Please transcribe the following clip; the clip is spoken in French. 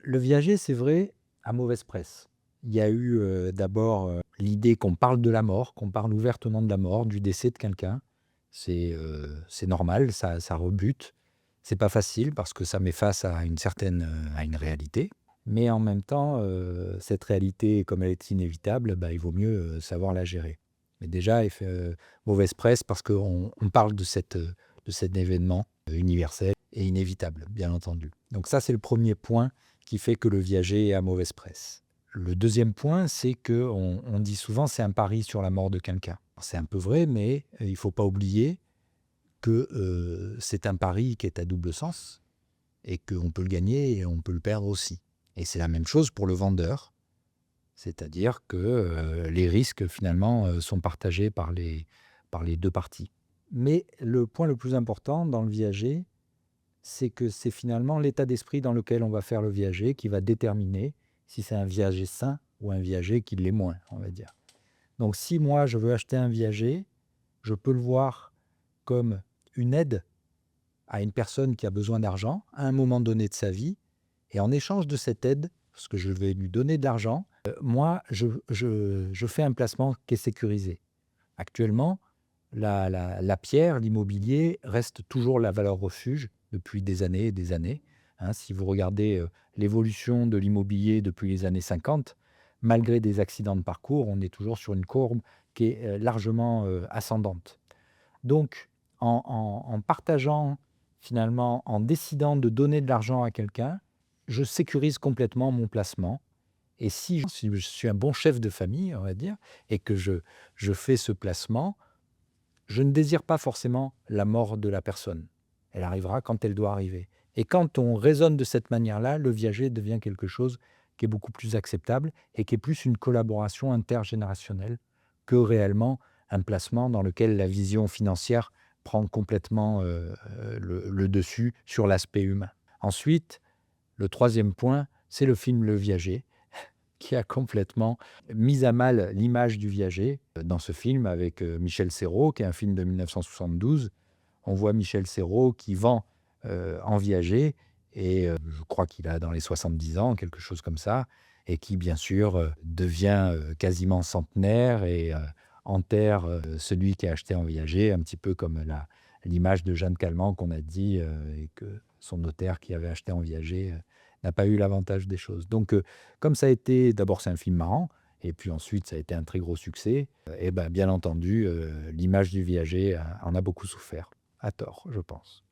Le viager, c'est vrai, a mauvaise presse. Il y a eu, d'abord, l'idée qu'on parle de la mort, qu'on parle ouvertement de la mort, du décès de quelqu'un. C'est normal, ça rebute. C'est pas facile parce que ça met face à une certaine, à une réalité. Mais en même temps, cette réalité, comme elle est inévitable, bah, il vaut mieux, savoir la gérer. Mais déjà, il fait, mauvaise presse parce qu'on parle de cet événement, universel et inévitable, bien entendu. Donc ça, c'est le premier point qui fait que le viager a mauvaise presse. Le deuxième point, c'est qu'on dit souvent c'est un pari sur la mort de quelqu'un. C'est un peu vrai, mais il ne faut pas oublier que c'est un pari qui est à double sens et qu'on peut le gagner et on peut le perdre aussi. Et c'est la même chose pour le vendeur, c'est-à-dire que les risques finalement sont partagés par les deux parties. Mais le point le plus important dans le viager, c'est que c'est finalement l'état d'esprit dans lequel on va faire le viager qui va déterminer si c'est un viager sain ou un viager qui l'est moins, on va dire. Donc si moi je veux acheter un viager, je peux le voir comme une aide à une personne qui a besoin d'argent à un moment donné de sa vie, et en échange de cette aide, parce que je vais lui donner de l'argent, moi je fais un placement qui est sécurisé. Actuellement, la pierre, l'immobilier reste toujours la valeur refuge depuis des années et des années, hein. Si vous regardez, l'évolution de l'immobilier depuis les années 50, malgré des accidents de parcours, on est toujours sur une courbe qui est, largement, ascendante. Donc en partageant, finalement, en décidant de donner de l'argent à quelqu'un, je sécurise complètement mon placement. Et si je suis un bon chef de famille, on va dire, et que je fais ce placement, je ne désire pas forcément la mort de la personne. Elle arrivera quand elle doit arriver. Et quand on raisonne de cette manière-là, le viager devient quelque chose qui est beaucoup plus acceptable et qui est plus une collaboration intergénérationnelle que réellement un placement dans lequel la vision financière prend complètement le dessus sur l'aspect humain. Ensuite, le troisième point, c'est le film Le Viager, qui a complètement mis à mal l'image du viager. Dans ce film avec, Michel Serrault, qui est un film de 1972, on voit Michel Serrault qui vend, en viager et je crois qu'il a dans les 70 ans, quelque chose comme ça, et qui bien sûr, devient, quasiment centenaire et enterre, celui qui a acheté en viager, un petit peu comme l'image de Jeanne Calment qu'on a dit, et que son notaire qui avait acheté en viager, n'a pas eu l'avantage des choses. Donc comme ça a été d'abord c'est un film marrant et puis ensuite ça a été un très gros succès, et ben, bien entendu, l'image du viager en a beaucoup souffert, à tort, je pense.